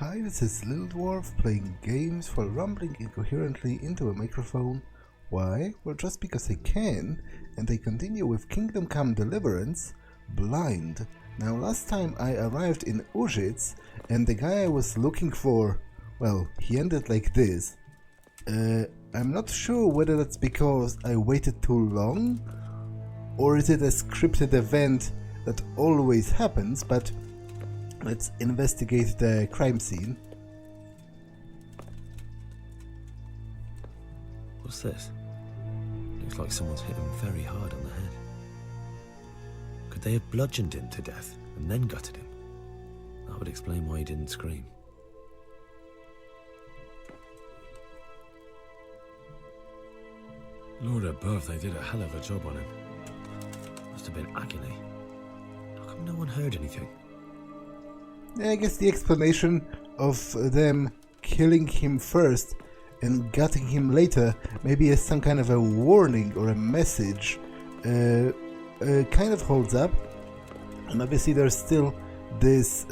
Hi, this is Little Dwarf playing games for rumbling incoherently into a microphone. Why? Well, just because I can, and I continue with Kingdom Come Deliverance, Blind. Now, last time I arrived in Uzhitz, and the guy I was looking for, well, he ended like this. I'm not sure whether that's because I waited too long, or is it a scripted event that always happens, but let's investigate the crime scene. What's this? Looks like someone's hit him very hard on the head. Could they have bludgeoned him to death and then gutted him? That would explain why he didn't scream. Lord above, they did a hell of a job on him. Must have been agony. How come no one heard anything? Yeah, I guess the explanation of them killing him first and gutting him later maybe as some kind of a warning or a message kind of holds up. And obviously there's still this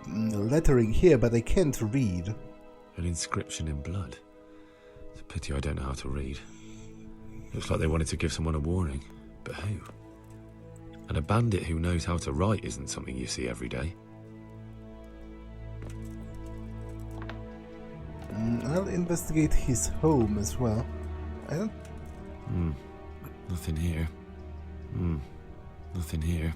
lettering here, but I can't read. An inscription in blood. It's a pity I don't know how to read. Looks like they wanted to give someone a warning, but who? And a bandit who knows how to write isn't something you see every day. I'll investigate his home as well. I don't... Nothing here. Nothing here.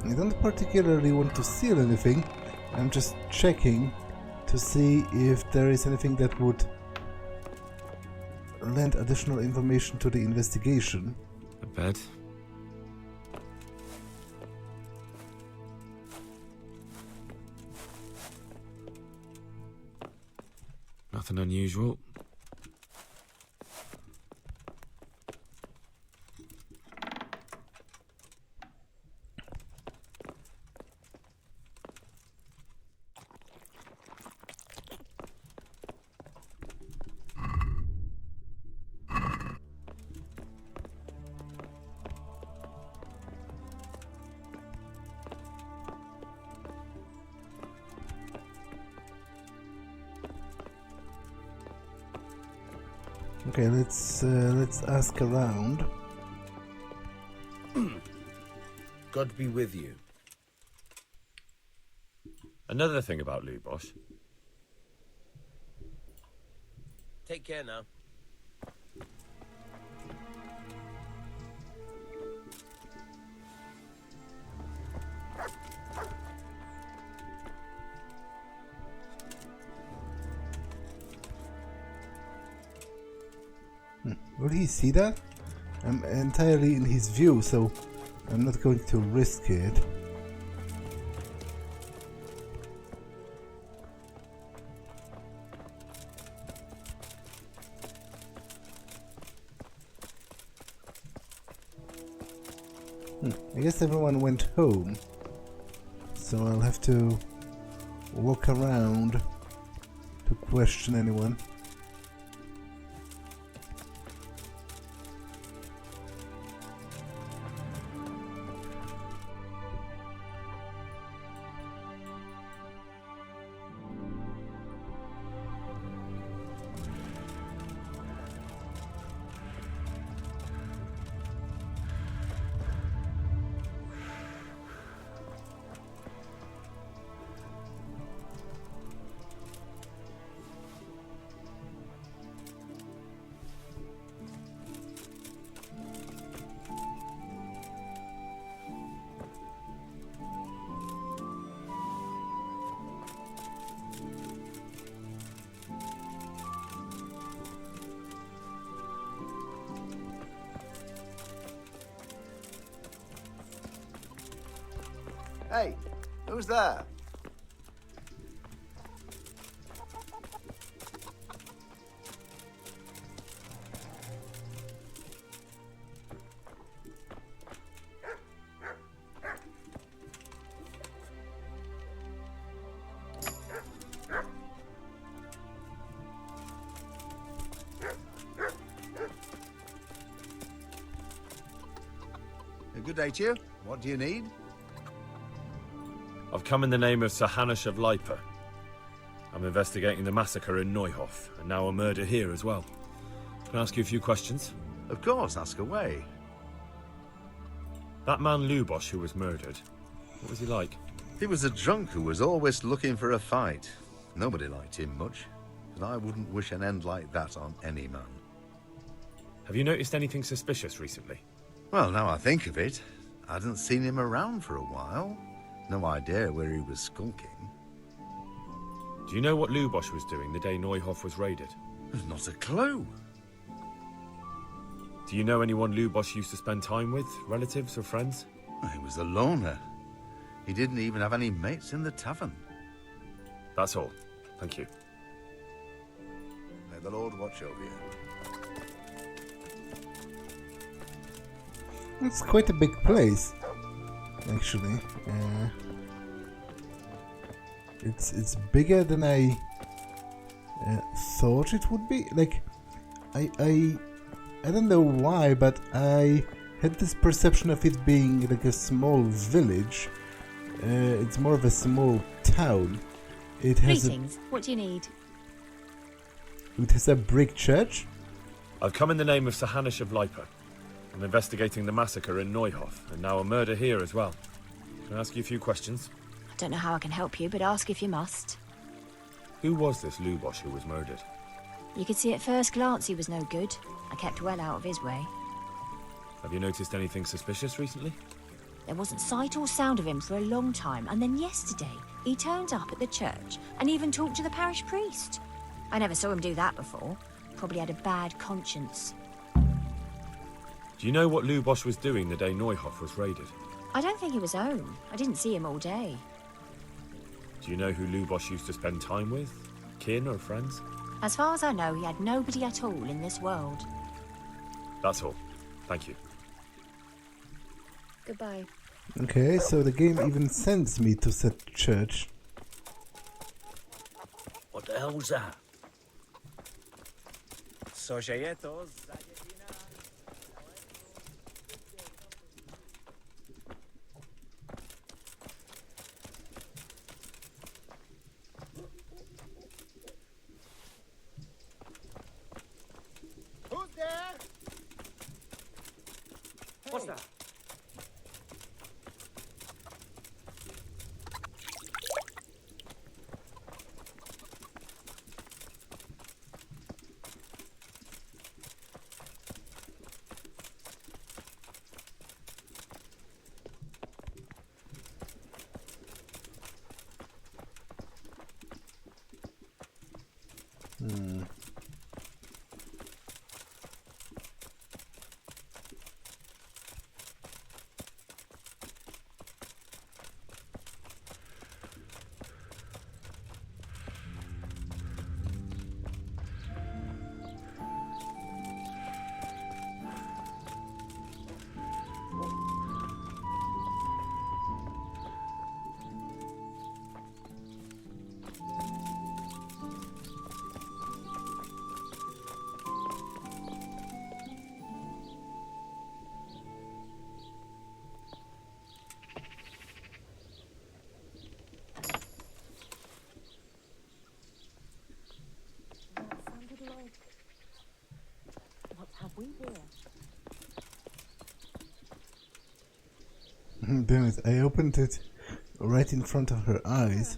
I don't particularly want to steal anything. I'm just checking to see if there is anything that would lend additional information to the investigation. A bed. Nothing unusual. Okay, let's ask around. God be with you. Another thing about Lubosh. Take care now. Will he see that? I'm entirely in his view, so I'm not going to risk it. I guess everyone went home, so I'll have to walk around to question anyone. Hey, who's there? Good day to you. What do you need? I've come in the name of Sir Hanush of Lipa. I'm investigating the massacre in Neuhof, and now a murder here as well. Can I ask you a few questions? Of course, ask away. That man Lubosh who was murdered, what was he like? He was a drunk who was always looking for a fight. Nobody liked him much, but I wouldn't wish an end like that on any man. Have you noticed anything suspicious recently? Well, now I think of it, I hadn't seen him around for a while. No idea where he was skulking. Do you know what Lubosh was doing the day Neuhof was raided? There's not a clue. Do you know anyone Lubosh used to spend time with? Relatives or friends? He was a loner. He didn't even have any mates in the tavern. That's all. Thank you. May the Lord watch over you. It's quite a big place, actually. It's bigger than I thought it would be. Like, I don't know why, but I had this perception of it being like a small village. It's more of a small town. It has Greetings. What do you need? It has a brick church. I've come in the name of Sir Hanush of Lipa. I'm investigating the massacre in Neuhof, and now a murder here as well. Can I ask you a few questions? I don't know how I can help you, but ask if you must. Who was this Lubosh who was murdered? You could see at first glance he was no good. I kept well out of his way. Have you noticed anything suspicious recently? There wasn't sight or sound of him for a long time, and then yesterday he turned up at the church and even talked to the parish priest. I never saw him do that before. Probably had a bad conscience. Do you know what Lubosh was doing the day Neuhof was raided? I don't think he was home. I didn't see him all day. Do you know who Lubosh used to spend time with? Kin or friends? As far as I know, he had nobody at all in this world. That's all. Thank you. Goodbye. Okay, so the game even sends me to said church. What the hell was that? Who's there? What's that? What have we here? Damn it, I opened it right in front of her eyes,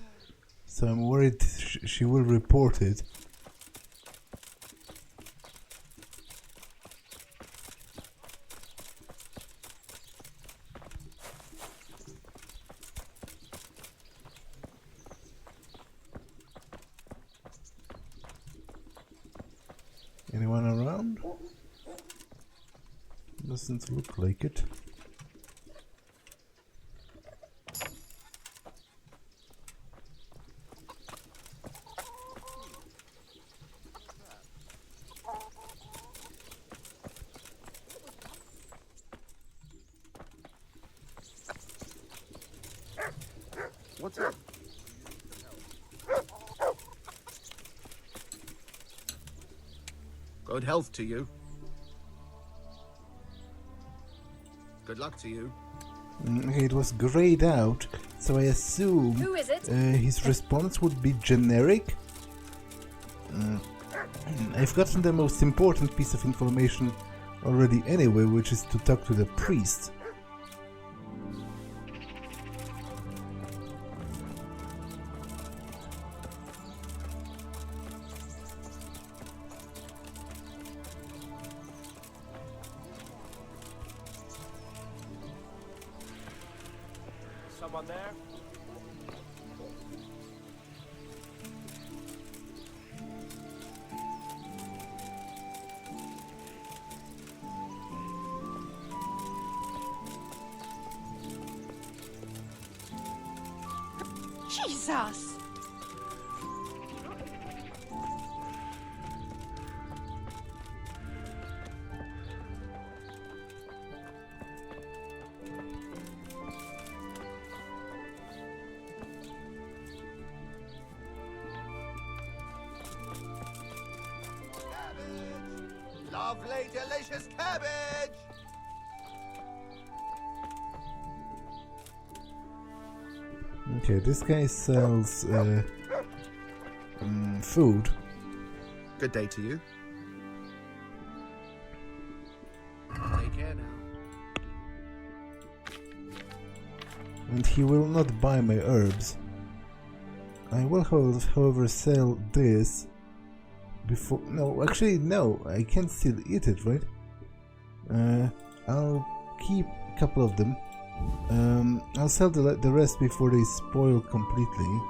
so I'm worried she will report it. Anyone around? Doesn't look like it. What's up? Good health to you. Good luck to you. Okay, it was grayed out, so I assume Who is it? his response would be generic. I've gotten the most important piece of information already anyway, which is to talk to the priest. Someone there? Jesus! Lovely, delicious cabbage! Okay, this guy sells food. Good day to you. Take care now. And he will not buy my herbs. I will, however, sell this before. No, actually, no, I can still eat it, right? I'll keep a couple of them. I'll sell the rest before they spoil completely.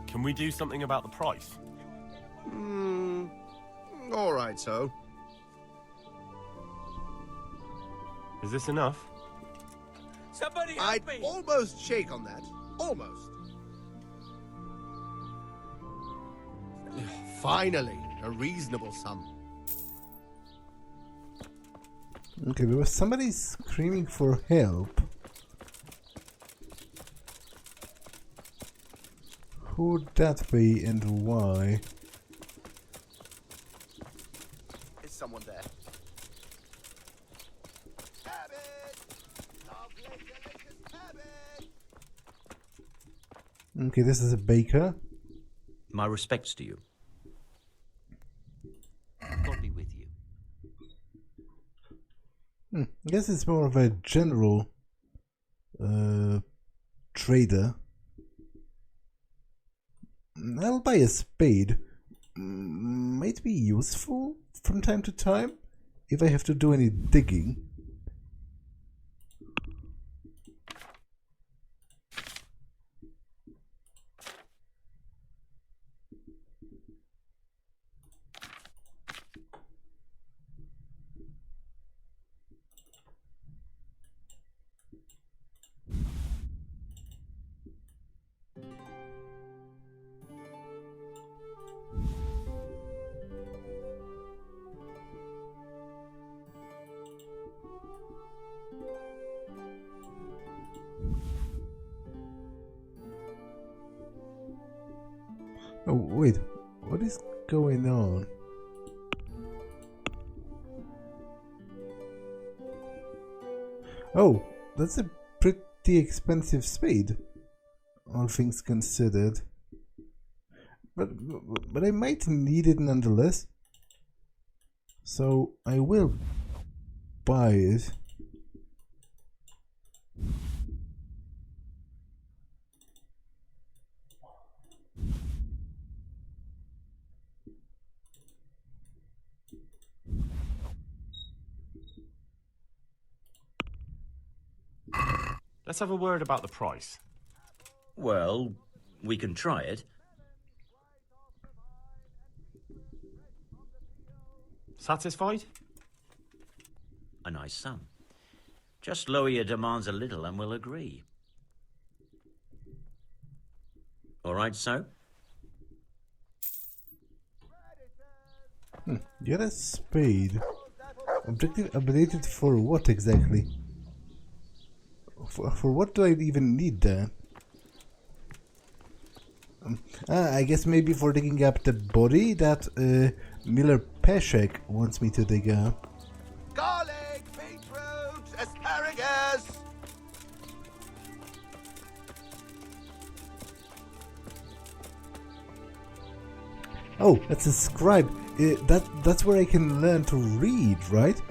Can we do something about the price? All right, so. Is this enough? Somebody help I'd me! almost shake on that. Almost. Finally, a reasonable sum. Okay, there was somebody screaming for help. Who would that be and why? Is someone there? Cabbage! Lovely, delicious cabbage! Okay, this is a baker. My respects to you. God be with you. I guess it's more of a general trader. I'll buy a spade. Might be useful from time to time if I have to do any digging. Oh, wait. What is going on? Oh, that's a pretty expensive spade, all things considered. But I might need it nonetheless. So I will buy it. Let's have a word about the price. Well, we can try it. Satisfied? A nice sum. Just lower your demands a little and we'll agree. All right, so? Get a spade. Objective updated for what exactly? For what do I even need that? I guess maybe for digging up the body that Miller Peshek wants me to dig up. Garlic, beetroot, asparagus! Oh, that's a scribe. That's where I can learn to read, right?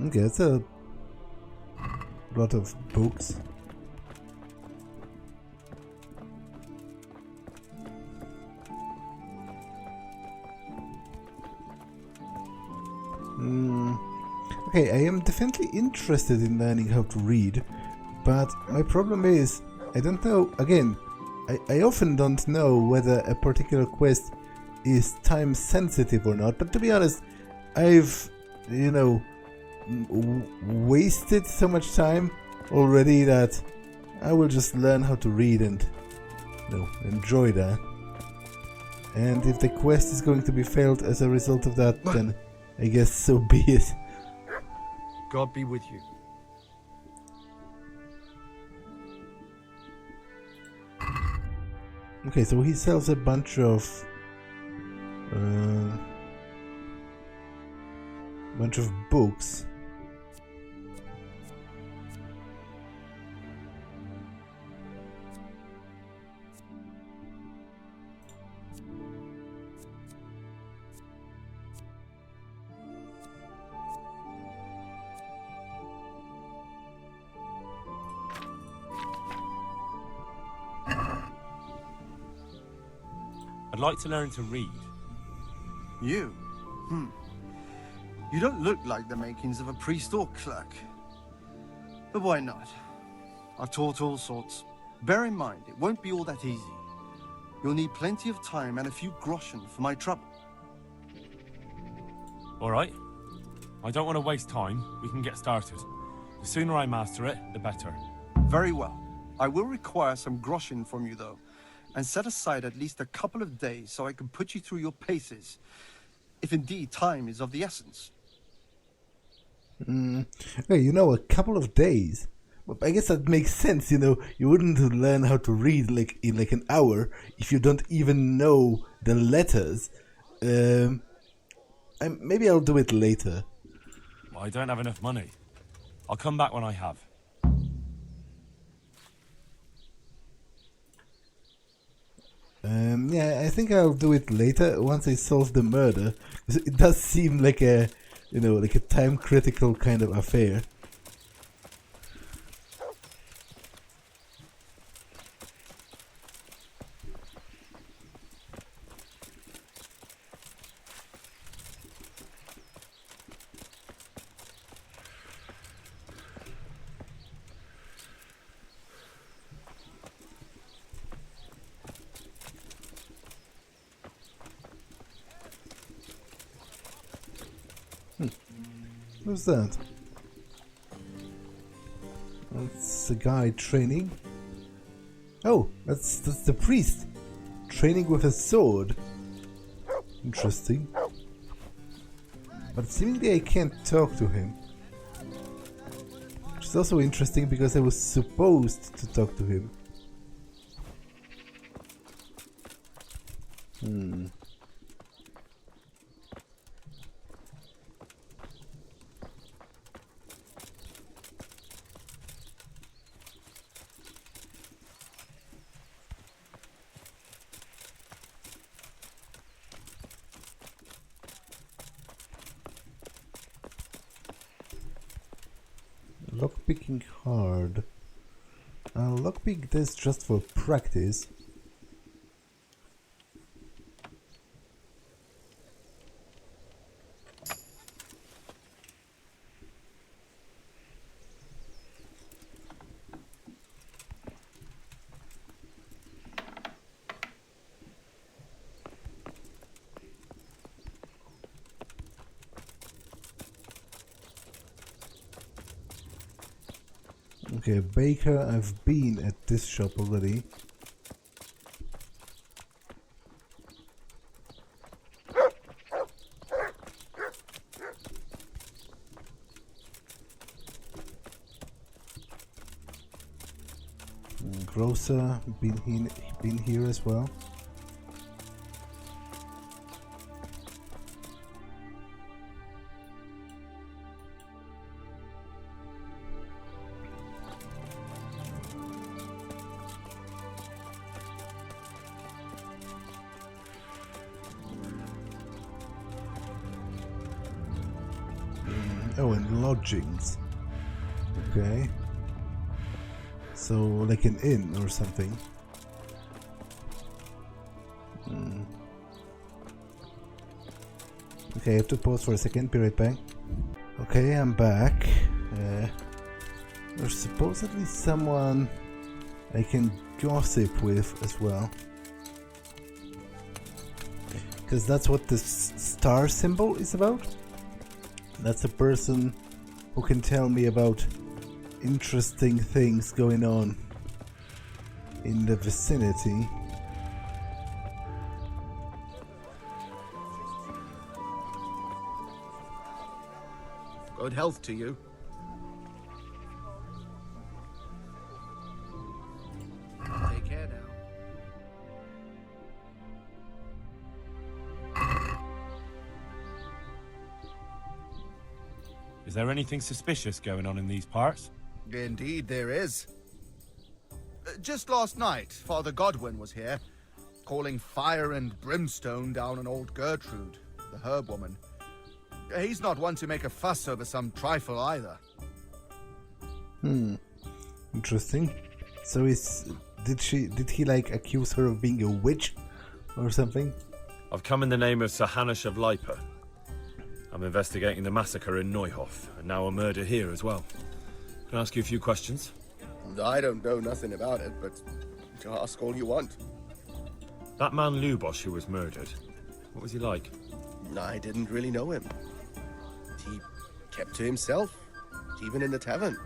Okay, that's a lot of books. Okay, I am definitely interested in learning how to read, but my problem is, I don't know, again, I often don't know whether a particular quest is time sensitive or not, but to be honest, I've, you know, wasted so much time already that I will just learn how to read and, you know, enjoy that. And if the quest is going to be failed as a result of that, then I guess so be it. God be with you. Okay, so he sells a bunch of books. I'd like to learn to read. You? You don't look like the makings of a priest or clerk. But why not? I've taught all sorts. Bear in mind, it won't be all that easy. You'll need plenty of time and a few groschen for my trouble. All right. I don't want to waste time. We can get started. The sooner I master it, the better. Very well. I will require some groschen from you, though, and set aside at least a couple of days so I can put you through your paces, if indeed time is of the essence. Okay, you know, a couple of days. But I guess that makes sense, you know. You wouldn't learn how to read like in like an hour if you don't even know the letters. Maybe I'll do it later. Well, I don't have enough money. I'll come back when I have. Yeah, I think I'll do it later once I solve the murder. It does seem like a, you know, like a time-critical kind of affair. Who's that? That's the guy training. Oh, that's the priest training with a sword. Interesting. But seemingly I can't talk to him. Which is also interesting because I was supposed to talk to him. Lockpicking hard. I'll lockpick this just for practice. Okay, baker, I've been at this shop already. grocer been here as well? Oh, and lodgings. Okay. So, like an inn or something. Okay, I have to pause for a second, be right back. Okay, I'm back. There's supposedly someone I can gossip with as well. Because that's what this star symbol is about. That's a person who can tell me about interesting things going on in the vicinity. Good health to you. Take care now. Is there anything suspicious going on in these parts? Indeed there is. Just last night, Father Godwin was here, calling fire and brimstone down on old Gertrude, the herb woman. He's not one to make a fuss over some trifle either. Interesting. So did he like accuse her of being a witch or something? I've come in the name of Sir Hanush of Lipa. I'm investigating the massacre in Neuhof, and now a murder here as well. Can I ask you a few questions? I don't know nothing about it, but ask all you want. That man Lubosh who was murdered, what was he like? I didn't really know him. He kept to himself, even in the tavern.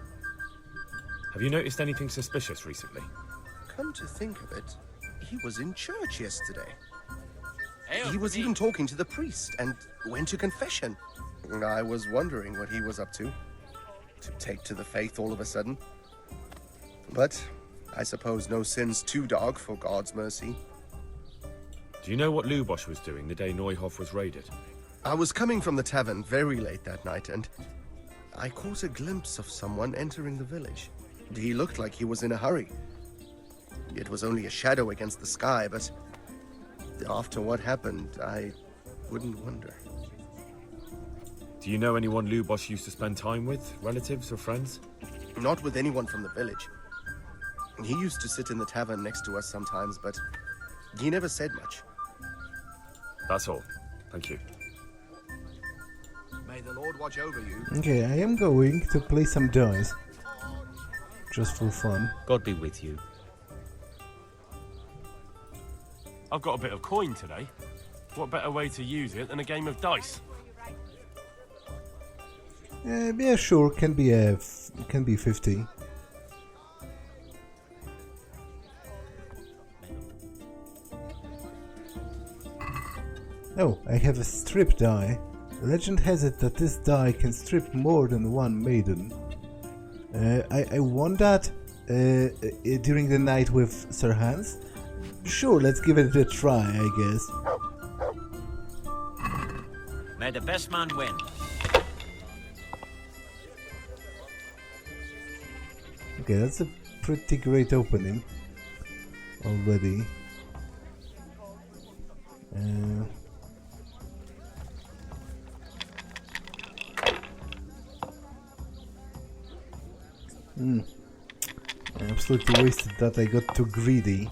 Have you noticed anything suspicious recently? Come to think of it, he was in church yesterday. He was even talking to the priest and went to confession. I was wondering what he was up to take to the faith all of a sudden. But I suppose no sin's too dark for God's mercy. Do you know what Lubosh was doing the day Neuhof was raided? I was coming from the tavern very late that night, and I caught a glimpse of someone entering the village. He looked like he was in a hurry. It was only a shadow against the sky, but after what happened, I wouldn't wonder. Do you know anyone Lubosh used to spend time with? Relatives or friends? Not with anyone from the village. He used to sit in the tavern next to us sometimes, but he never said much. That's all. Thank you. May the Lord watch over you. Okay, I am going to play some dice. Just for fun. God be with you. I've got a bit of coin today. What better way to use it than a game of dice? Yeah, sure. Can be 50. Oh, I have a strip die. Legend has it that this die can strip more than one maiden. I won that during the night with Sir Hans. Sure, let's give it a try, I guess. May the best man win. Okay, that's a pretty great opening already. I absolutely wasted that. I got too greedy.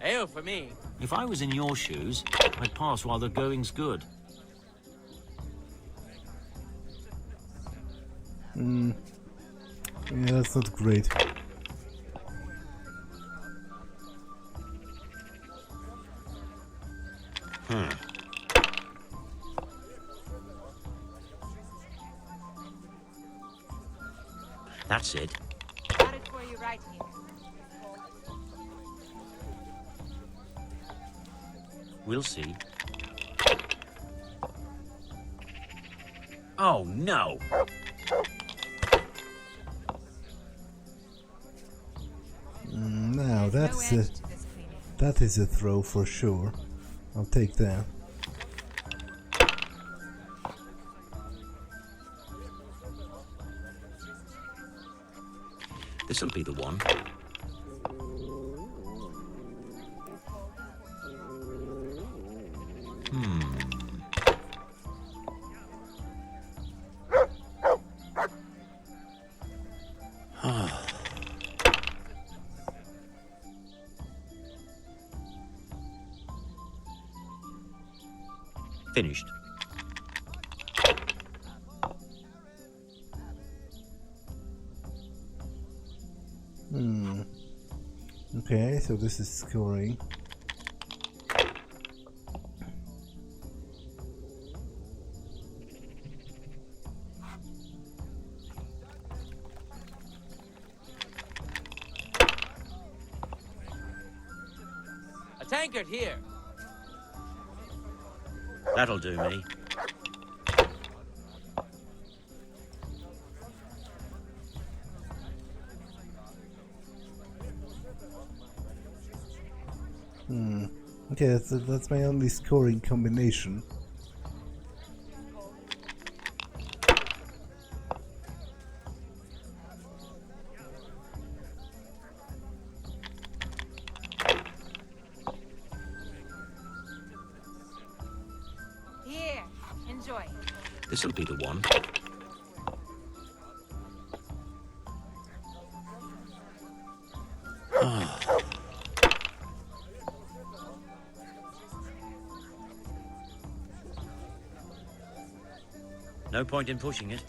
Ale for me. If I was in your shoes, I'd pass while the going's good. Yeah, that's not great. That's it. Got it for you right here. We'll see. Oh, no! Now that is a throw for sure. I'll take that. This'll be the one. Finished. Okay, so this is scoring. A tankard here. That'll do me. Okay, that's my only scoring combination. Here, enjoy. This'll be the one. No point in pushing it.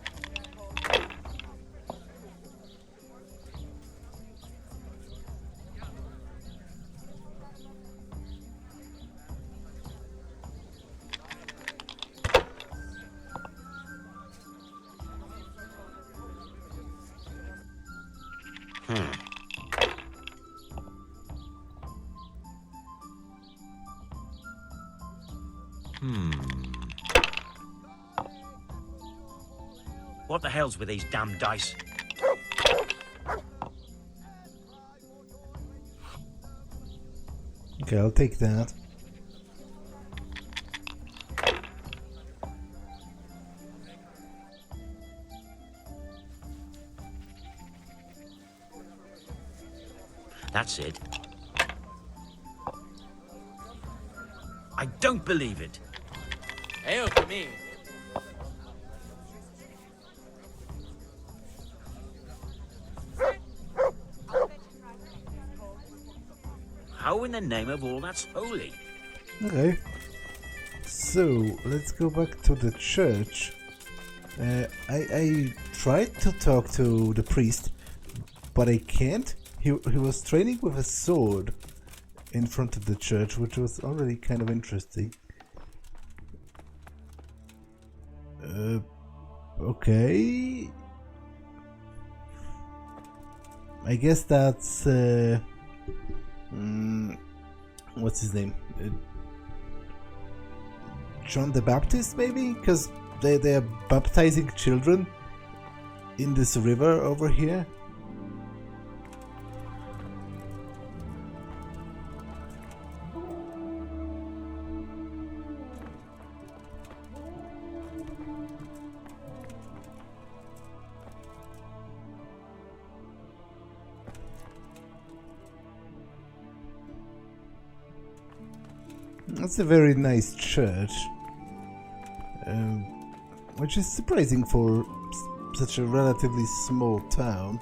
What the hell's with these damn dice? Okay, I'll take that. That's it. I don't believe it. Hail for me. How in the name of all that's holy? Okay. So, let's go back to the church. I tried to talk to the priest, but I can't. He was training with a sword in front of the church, which was already kind of interesting. Okay. I guess that's what's his name? John the Baptist, maybe? Because they are baptizing children in this river over here. That's a very nice church, which is surprising for such a relatively small town.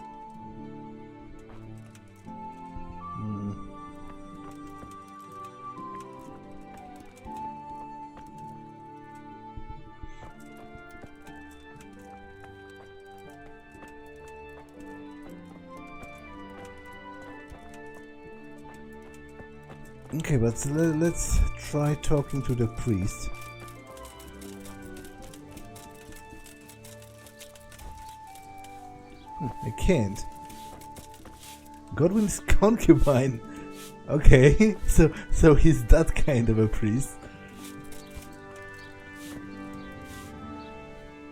Okay, but let's try talking to the priest. I can't. Godwin's concubine. Okay, so he's that kind of a priest.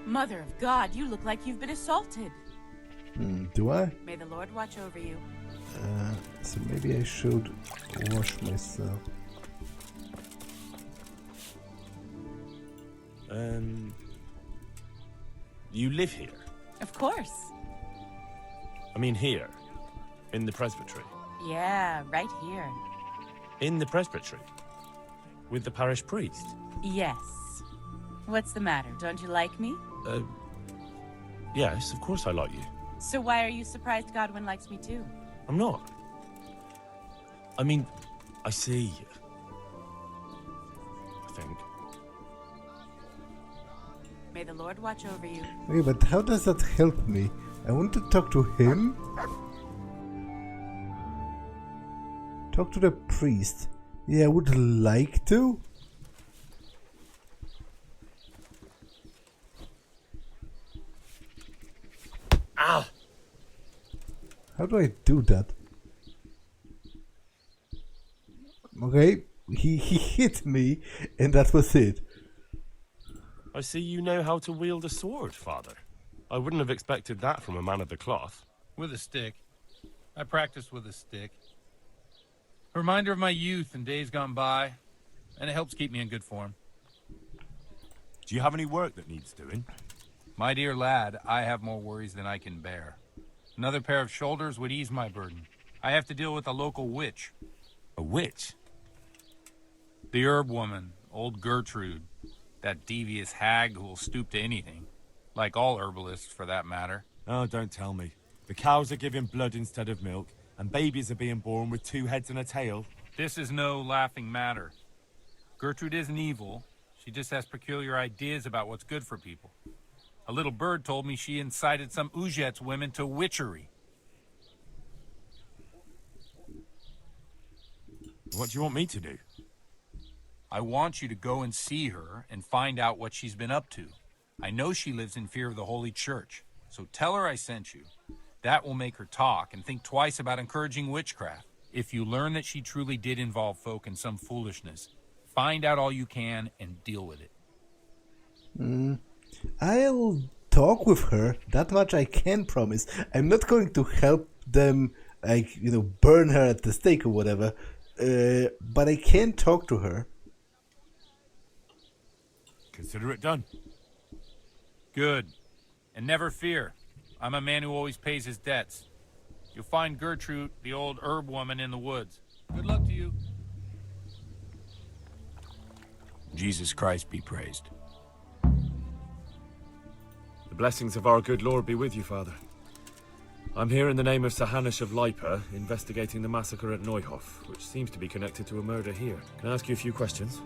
Mother of God, you look like you've been assaulted. Do I? May the Lord watch over you. So maybe I should wash myself. You live here? Of course. I mean here, in the presbytery. Yeah, right here. In the presbytery? With the parish priest? Yes. What's the matter? Don't you like me? Yes, of course I like you. So why are you surprised Godwin likes me too? I'm not. I mean, I see. I think. May the Lord watch over you. Okay, but how does that help me? I want to talk to him. Talk to the priest. Yeah, I would like to. Ah! How do I do that? Okay, he hit me, and that was it. I see you know how to wield a sword, Father. I wouldn't have expected that from a man of the cloth. With a stick. I practiced with a stick. A reminder of my youth and days gone by, and it helps keep me in good form. Do you have any work that needs doing? My dear lad, I have more worries than I can bear. Another pair of shoulders would ease my burden. I have to deal with a local witch. A witch? The herb woman, old Gertrude. That devious hag who will stoop to anything. Like all herbalists, for that matter. Oh, don't tell me. The cows are giving blood instead of milk, and babies are being born with 2 heads and a tail. This is no laughing matter. Gertrude isn't evil. She just has peculiar ideas about what's good for people. A little bird told me she incited some Uzhitz women to witchery. What do you want me to do? I want you to go and see her and find out what she's been up to. I know she lives in fear of the Holy Church, so tell her I sent you. That will make her talk and think twice about encouraging witchcraft. If you learn that she truly did involve folk in some foolishness, find out all you can and deal with it. I'll talk with her. That much I can promise. I'm not going to help them, like, burn her at the stake or whatever. But I can talk to her. Consider it done. Good. And never fear. I'm a man who always pays his debts. You'll find Gertrude, the old herb woman, in the woods. Good luck to you. Jesus Christ be praised. The blessings of our good Lord be with you, Father. I'm here in the name of Sir Hanush of Lipa, investigating the massacre at Neuhof, which seems to be connected to a murder here. Can I ask you a few questions?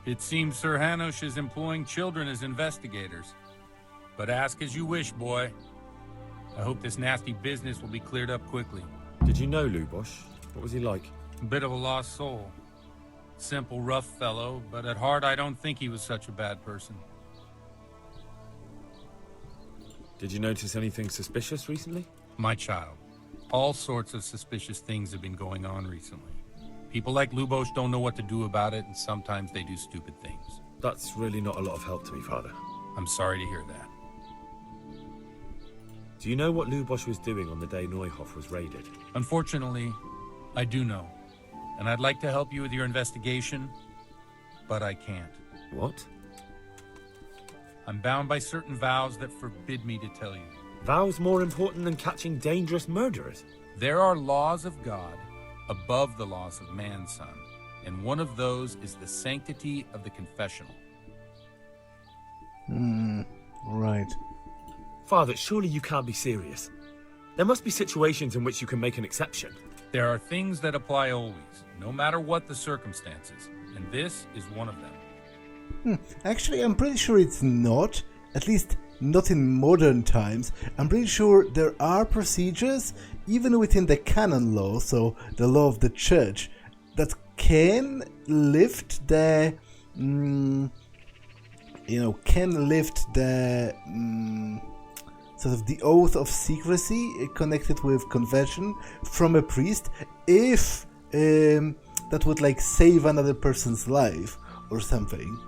It seems Sir Hanush is employing children as investigators. But ask as you wish, boy. I hope this nasty business will be cleared up quickly. Did you know Lubosh? What was he like? A bit of a lost soul. Simple, rough fellow, but at heart I don't think he was such a bad person. Did you notice anything suspicious recently? My child, all sorts of suspicious things have been going on recently. People like Lubosh don't know what to do about it, and sometimes they do stupid things. That's really not a lot of help to me, Father. I'm sorry to hear that. Do you know what Lubosh was doing on the day Neuhof was raided? Unfortunately, I do know. And I'd like to help you with your investigation, but I can't. What? I'm bound by certain vows that forbid me to tell you. Vows more important than catching dangerous murderers? There are laws of God above the laws of man, son. And one of those is the sanctity of the confessional. Right. Father, surely you can't be serious. There must be situations in which you can make an exception. There are things that apply always, no matter what the circumstances, and this is one of them. Actually, I'm pretty sure it's not. At least not in modern times. I'm pretty sure there are procedures, even within the canon law, so the law of the church, that can lift the, sort of the oath of secrecy connected with confession from a priest, if that would like save another person's life or something.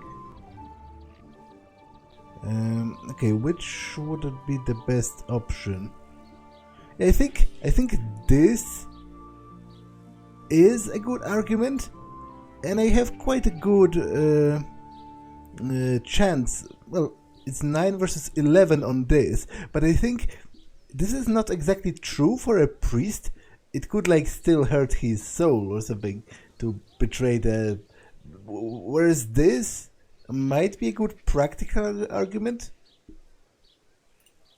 Okay, which would be the best option? I think this is a good argument, and I have quite a good chance. Well, it's 9 versus 11 on this, but I think this is not exactly true for a priest. It could like still hurt his soul or something to betray the... Whereas this might be a good practical argument.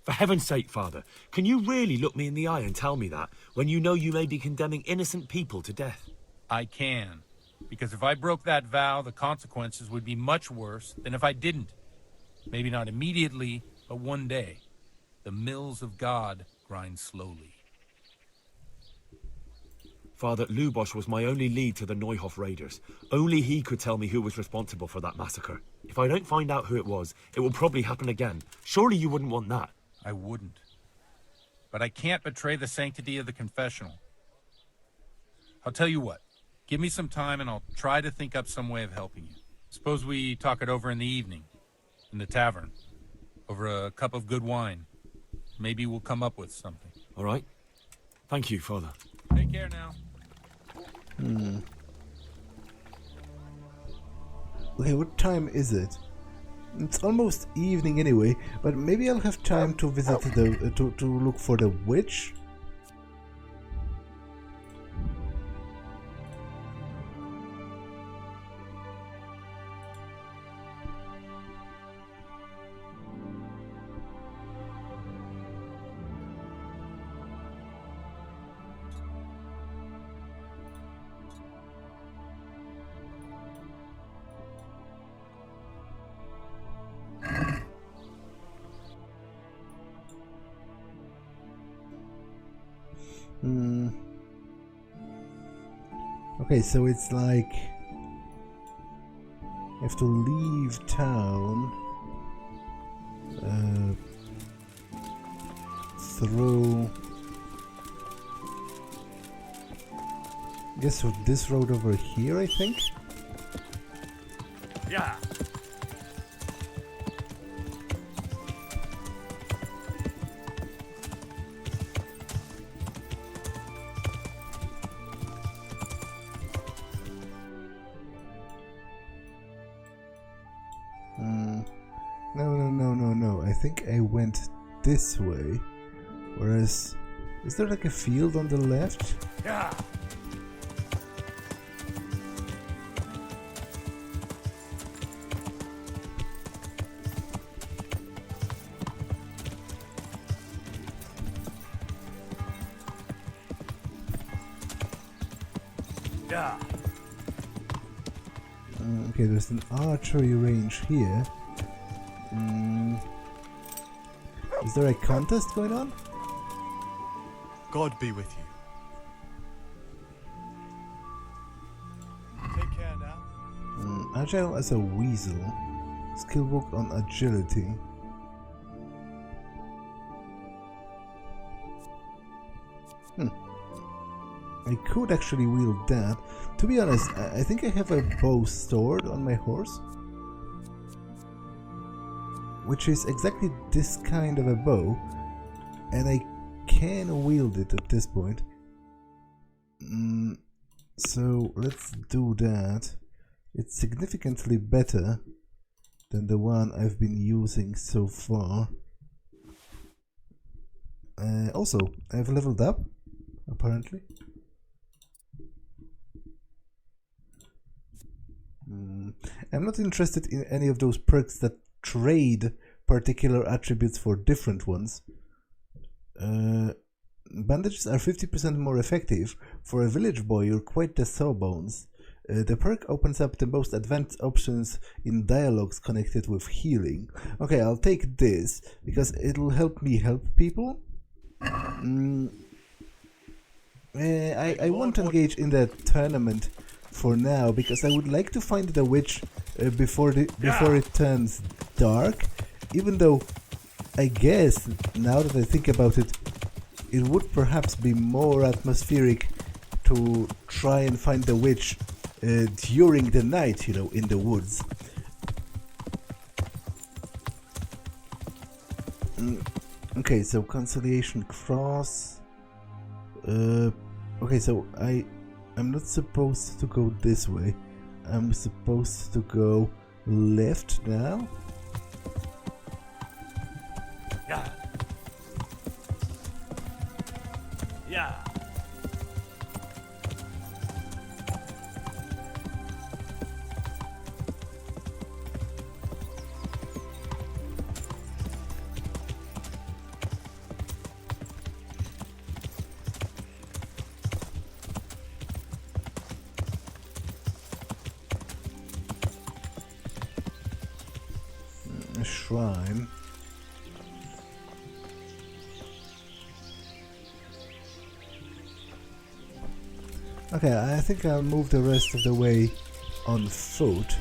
For heaven's sake, Father, can you really look me in the eye and tell me that, when you know you may be condemning innocent people to death? I can. Because if I broke that vow, the consequences would be much worse than if I didn't. Maybe not immediately, but one day. The mills of God grind slowly. Father, Lubosh was my only lead to the Neuhof raiders. Only he could tell me who was responsible for that massacre. If I don't find out who it was, it will probably happen again. Surely you wouldn't want that. I wouldn't. But I can't betray the sanctity of the confessional. I'll tell you what. Give me some time and I'll try to think up some way of helping you. Suppose we talk it over in the evening, in the tavern, over a cup of good wine. Maybe we'll come up with something. All right. Thank you, Father. Take care now. Okay, what time is it? It's almost evening anyway, but maybe I'll have time to visit the to look for the witch. Okay, so it's like I have to leave town, through, I guess with this road over here, I think. Yeah. No. I think I went this way. Whereas, is there like a field on the left? Yeah. Yeah. Okay, there's an archery range here. Is there a contest going on? God be with you. Take care now. Agile as a weasel. Skill book on agility. I could actually wield that. To be honest, I think I have a bow stored on my horse, which is exactly this kind of a bow, and I can wield it at this point. So let's do that. It's significantly better than the one I've been using so far. Also, I've leveled up, apparently. I'm not interested in any of those perks that trade particular attributes for different ones. Bandages are 50% more effective. For a village boy, you're quite the sawbones. The perk opens up the most advanced options in dialogues connected with healing. Okay, I'll take this, because it'll help me help people. I won't engage in the tournament for now, because I would like to find the witch before it turns dark, even though I guess, now that I think about it, it would perhaps be more atmospheric to try and find the witch during the night, in the woods. Okay, so Conciliation Cross. Okay, so I'm not supposed to go this way. I'm supposed to go left now. Yeah. Yeah. A shrine. Okay, I think I'll move the rest of the way on foot.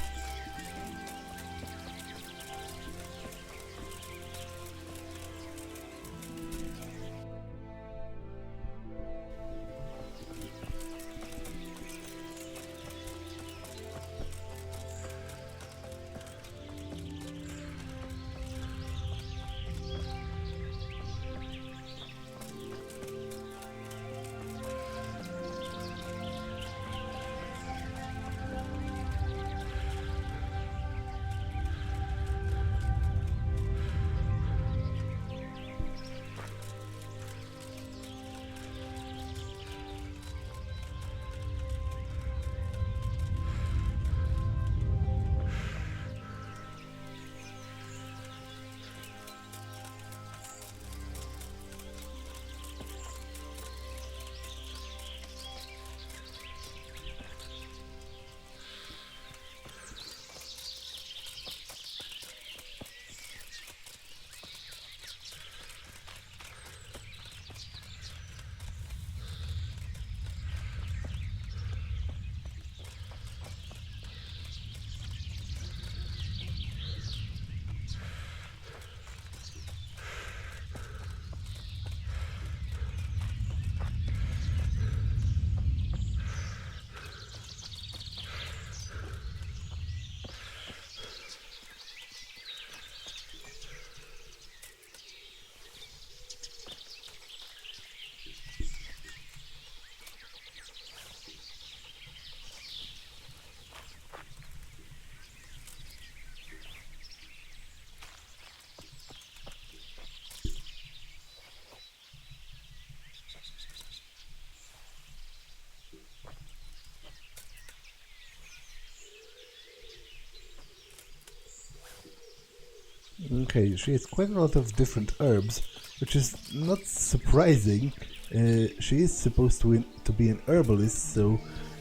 Okay, she has quite a lot of different herbs, which is not surprising. She is supposed to be an herbalist, so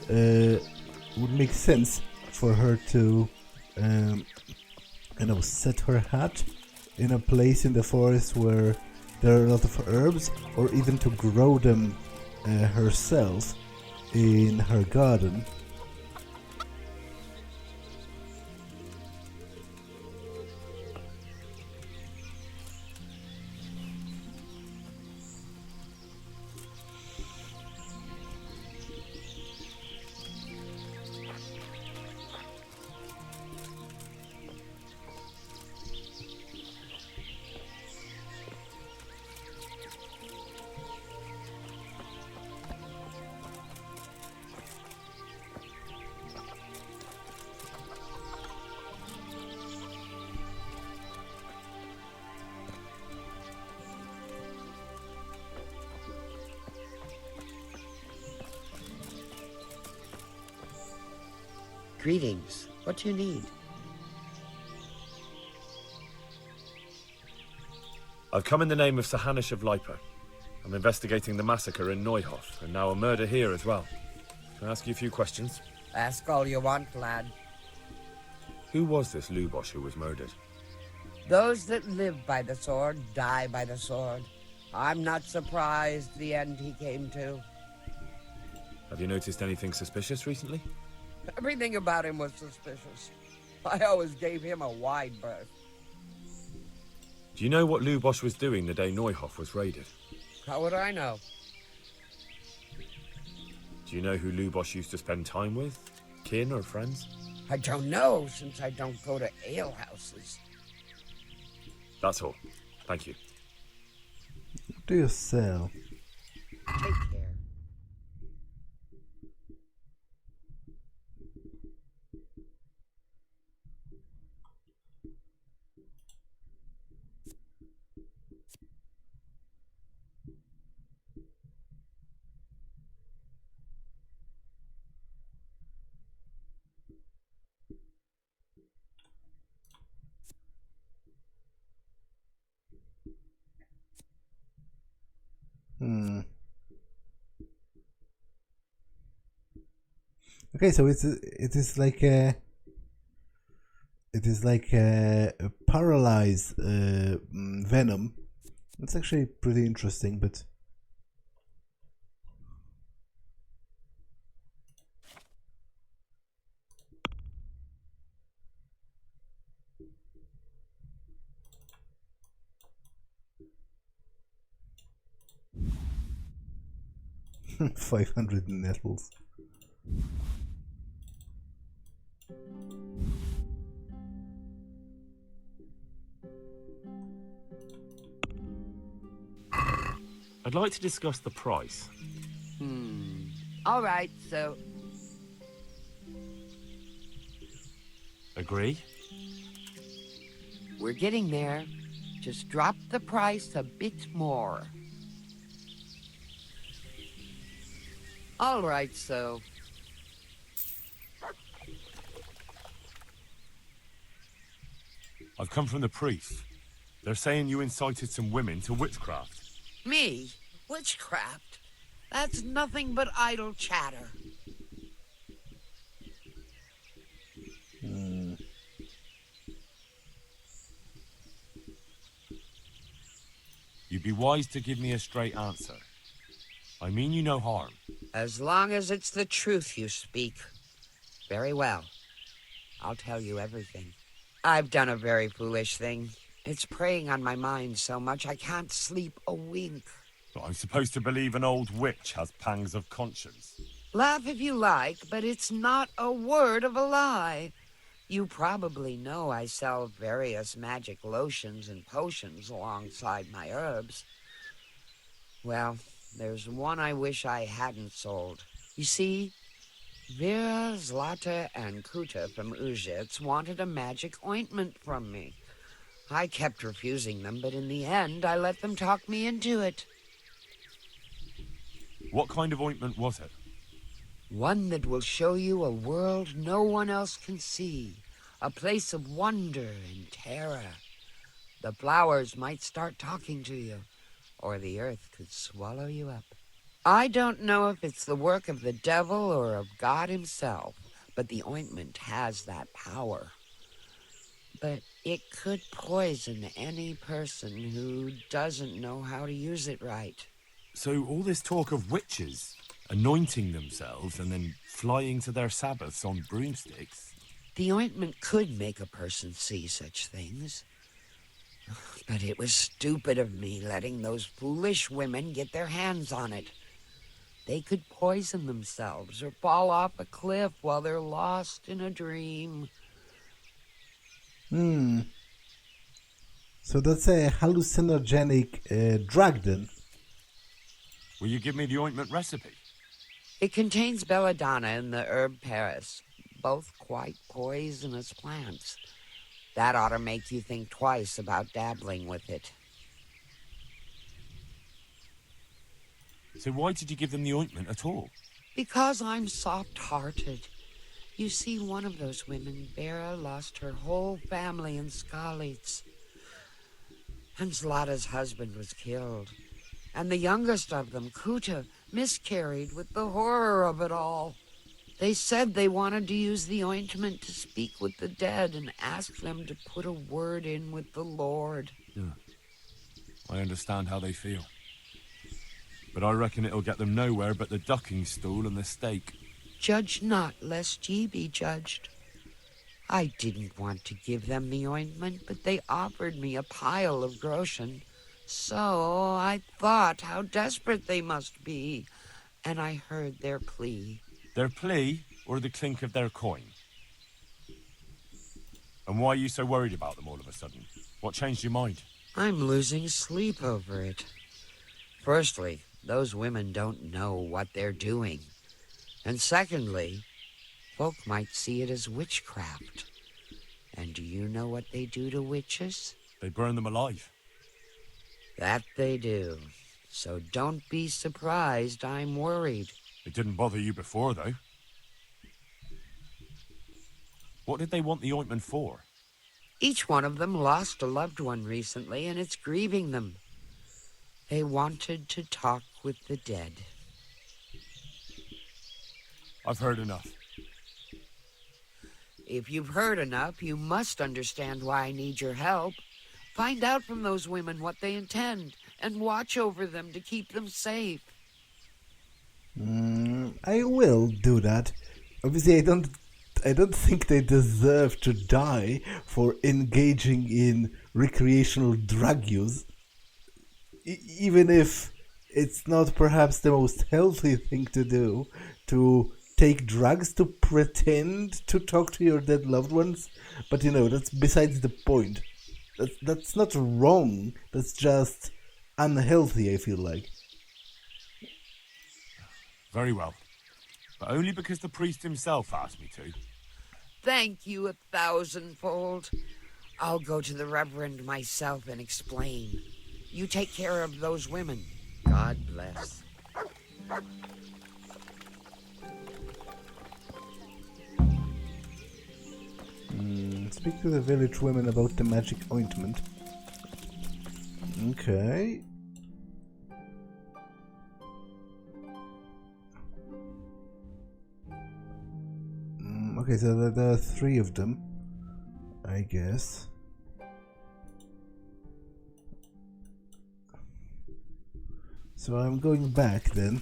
it would make sense for her to, set her hat in a place in the forest where there are a lot of herbs, or even to grow them herself in her garden. Greetings. What do you need? I've come in the name of Sir Hanish of Lipa. I'm investigating the massacre in Neuhof, and now a murder here as well. Can I ask you a few questions? Ask all you want, lad. Who was this Lubosh who was murdered? Those that live by the sword die by the sword. I'm not surprised the end he came to. Have you noticed anything suspicious recently? Everything about him was suspicious. I always gave him a wide berth. Do you know what Lubosh was doing the day Neuhoff was raided? How would I know? Do you know who Lubosh used to spend time with? Kin or friends? I don't know, since I don't go to alehouses. That's all. Thank you. What do you sell? Take care. Okay, so it is like a paralyzed venom. It's actually pretty interesting, but $500 nettles. I'd like to discuss the price. All right, so... Agree? We're getting there. Just drop the price a bit more. All right, so... I've come from the priest. They're saying you incited some women to witchcraft. Me? Witchcraft? That's nothing but idle chatter. You'd be wise to give me a straight answer. I mean you no harm. As long as it's the truth you speak. Very well. I'll tell you everything. I've done a very foolish thing. It's preying on my mind so much I can't sleep a wink. But I'm supposed to believe an old witch has pangs of conscience. Laugh if you like, but it's not a word of a lie. You probably know I sell various magic lotions and potions alongside my herbs. Well, there's one I wish I hadn't sold. You see, Vera, Zlata, and Kuta from Uzhitz wanted a magic ointment from me. I kept refusing them, but in the end, I let them talk me into it. What kind of ointment was it? One that will show you a world no one else can see. A place of wonder and terror. The flowers might start talking to you, or the earth could swallow you up. I don't know if it's the work of the devil or of God himself, but the ointment has that power. But it could poison any person who doesn't know how to use it right. So all this talk of witches anointing themselves and then flying to their sabbaths on broomsticks... The ointment could make a person see such things. But it was stupid of me letting those foolish women get their hands on it. They could poison themselves or fall off a cliff while they're lost in a dream. So that's a hallucinogenic drug then. Will you give me the ointment recipe? It contains belladonna and the herb Paris, both quite poisonous plants. That ought to make you think twice about dabbling with it. So why did you give them the ointment at all? Because I'm soft-hearted. You see, one of those women, Vera, lost her whole family in Skalitz. And Zlata's husband was killed. And the youngest of them, Kuta, miscarried with the horror of it all. They said they wanted to use the ointment to speak with the dead and ask them to put a word in with the Lord. Yeah. I understand how they feel. But I reckon it'll get them nowhere but the ducking stool and the stake. Judge not, lest ye be judged. I didn't want to give them the ointment, but they offered me a pile of groschen. So I thought how desperate they must be, and I heard their plea. Their plea, or the clink of their coin? And why are you so worried about them all of a sudden? What changed your mind? I'm losing sleep over it. Firstly, those women don't know what they're doing. And secondly, folk might see it as witchcraft. And do you know what they do to witches? They burn them alive. That they do. So don't be surprised I'm worried. It didn't bother you before, though. What did they want the ointment for? Each one of them lost a loved one recently, and it's grieving them. They wanted to talk with the dead. I've heard enough. If you've heard enough, you must understand why I need your help. Find out from those women what they intend, and watch over them to keep them safe. I will do that. Obviously, I don't think they deserve to die for engaging in recreational drug use. Even if it's not perhaps the most healthy thing to do, to take drugs to pretend to talk to your dead loved ones. But that's besides the point. That's not wrong, that's just unhealthy, I feel like. Very well. But only because the priest himself asked me to. Thank you 1,000-fold. I'll go to the Reverend myself and explain. You take care of those women. God bless. Speak to the village women about the magic ointment. Okay. Okay, so there are 3 of them, I guess. So I'm going back then.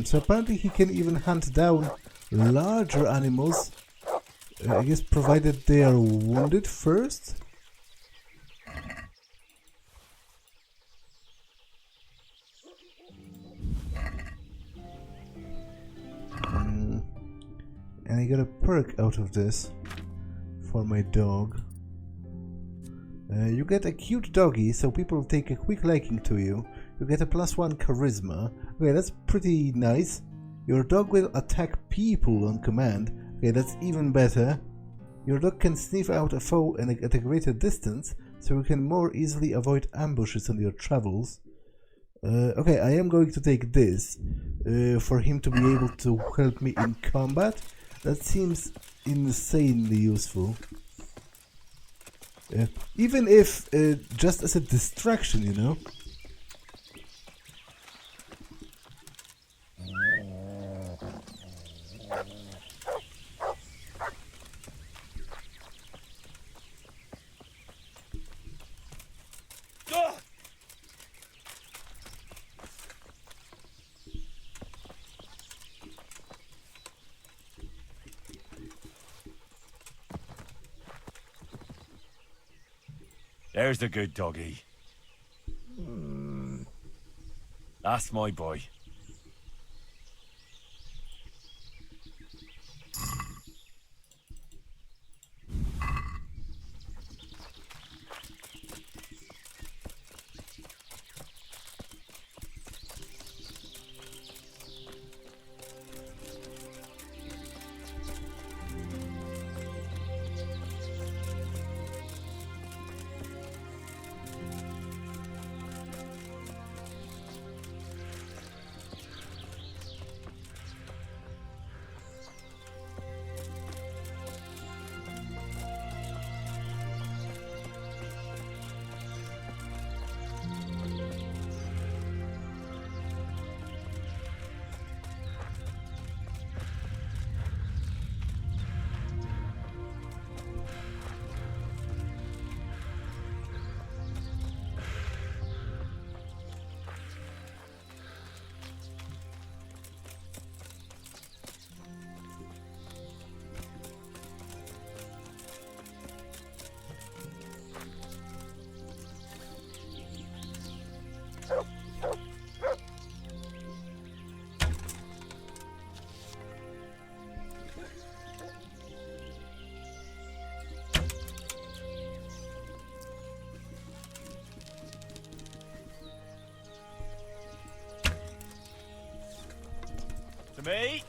So apparently he can even hunt down larger animals, I guess provided they are wounded first? And I got a perk out of this for my dog. You get a cute doggy, so people take a quick liking to you. You get a +1 charisma. Okay, that's pretty nice. Your dog will attack people on command. Okay, that's even better. Your dog can sniff out a foe at a greater distance, so you can more easily avoid ambushes on your travels. Okay, I am going to take this for him to be able to help me in combat. That seems insanely useful. Even if just as a distraction, There's the good doggy. That's my boy. me.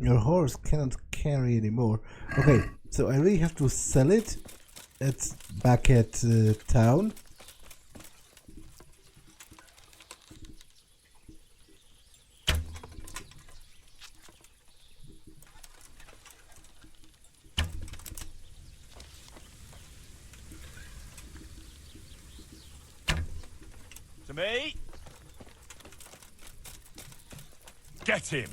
Your horse cannot carry anymore. Okay, so I really have to sell it back at town. To me. Get him.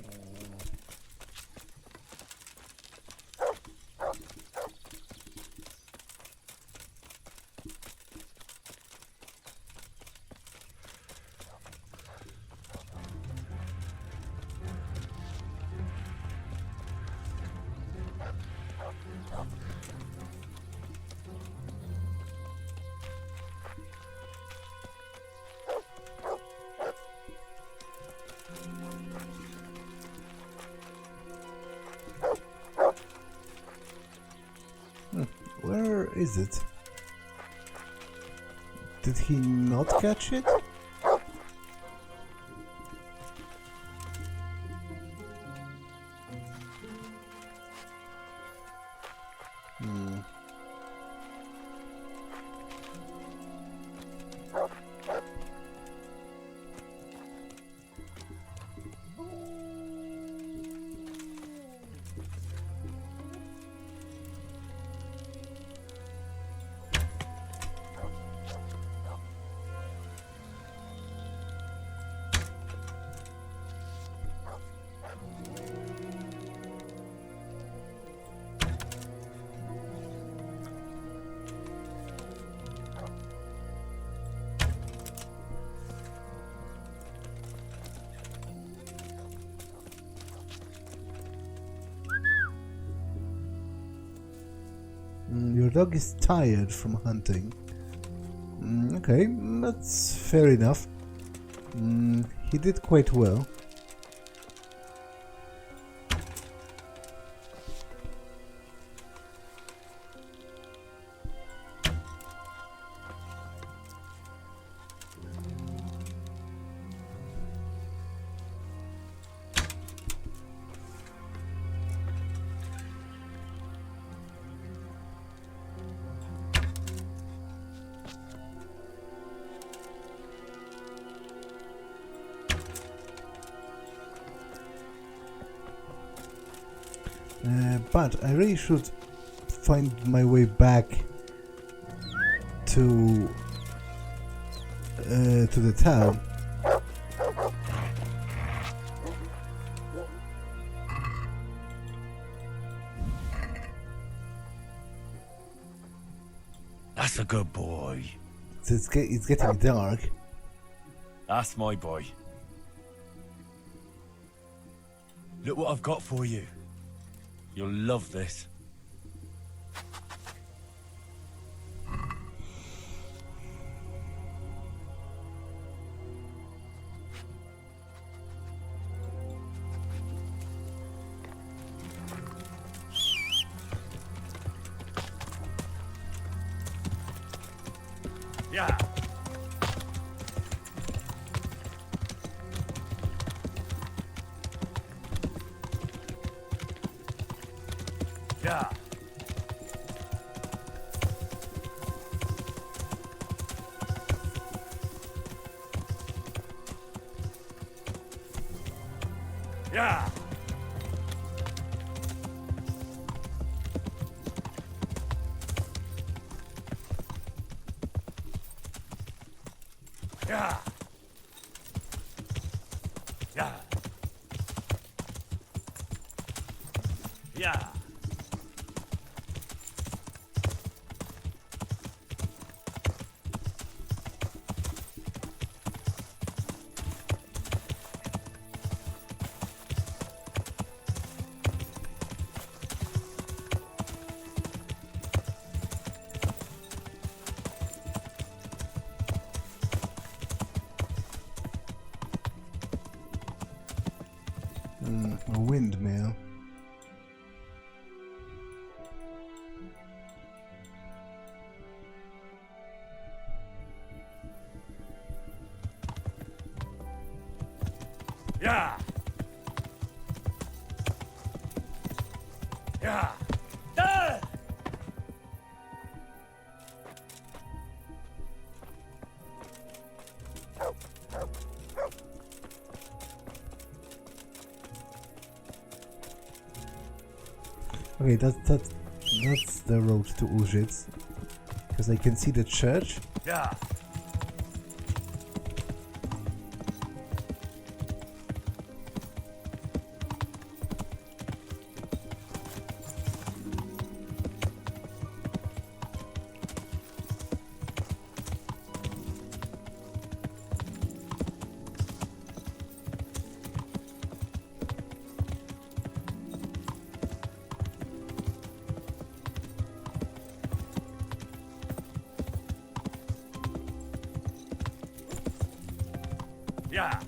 Where is it? Did he not catch it? Your dog is tired from hunting. Okay, that's fair enough. He did quite well. But I really should find my way back to the town. That's a good boy. It's getting dark. That's my boy. Look what I've got for you. You'll love this. Yeah. Yeah. Yeah. Yeah. Yeah. Yeah. A windmill. Yeah. Yeah. Ah! Okay, that's the road to Uzhitz, because I can see the church. Yeah. Yeah.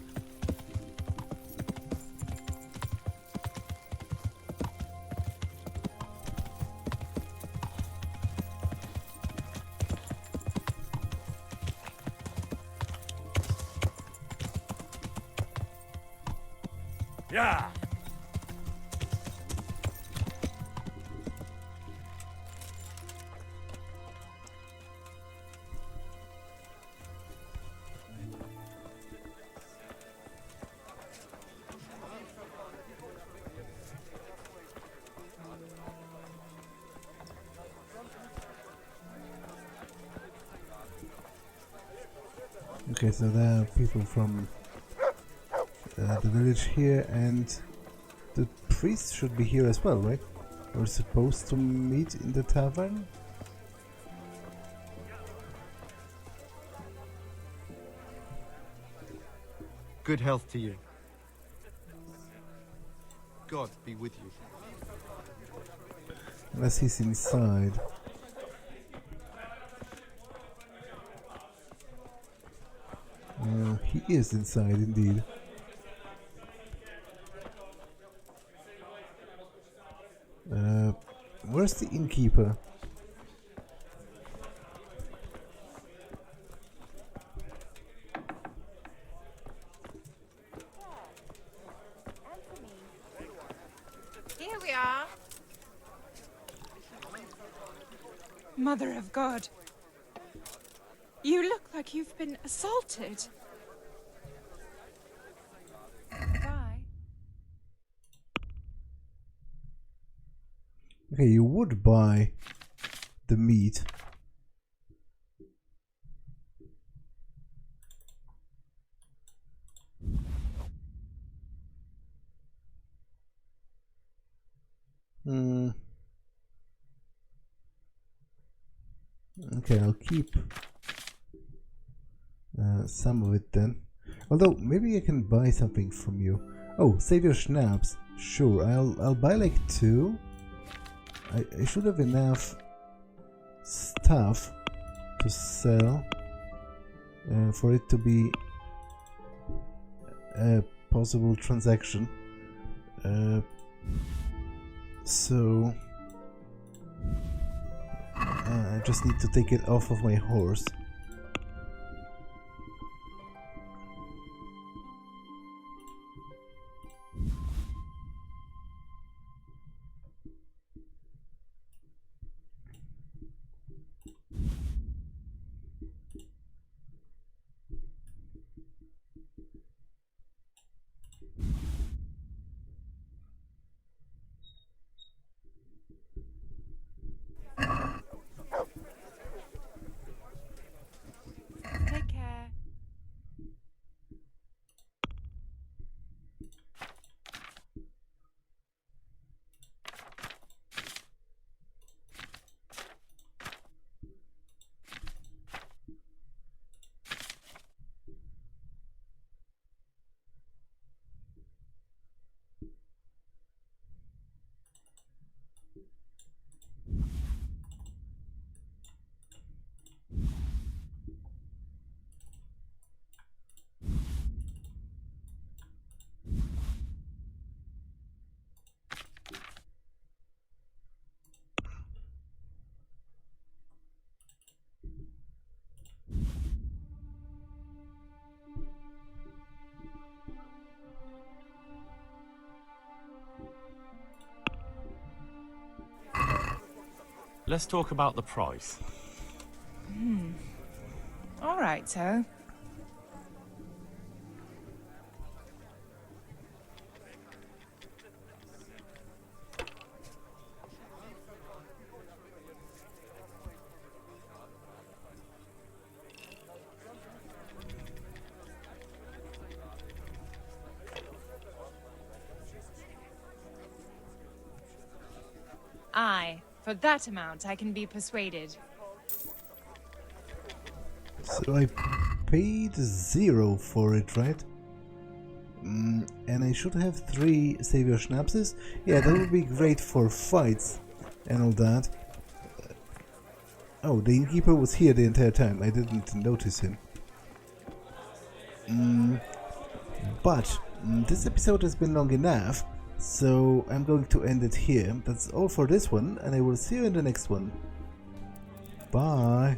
Yeah. Okay, so there are people from the village here, and the priest should be here as well, right? We're supposed to meet in the tavern? Good health to you. God be with you. Unless he's inside. He is inside, indeed. Where's the innkeeper? Here we are. Mother of God. You look like you've been assaulted. Bye. Okay, you would buy the meat. Okay, I'll keep some of it then. Although maybe I can buy something from you. Oh, save your schnapps. Sure, I'll buy like 2. I should have enough stuff to sell for it to be a possible transaction. So I just need to take it off of my horse. Let's talk about the price. All right, so. Aye, for that amount I can be persuaded. So I paid 0 for it, right? And I should have 3 Savior Schnapses. Yeah, that would be great for fights and all that. Oh, the innkeeper was here the entire time. I didn't notice him. But this episode has been long enough, so I'm going to end it here. That's all for this one, and I will see you in the next one. Bye!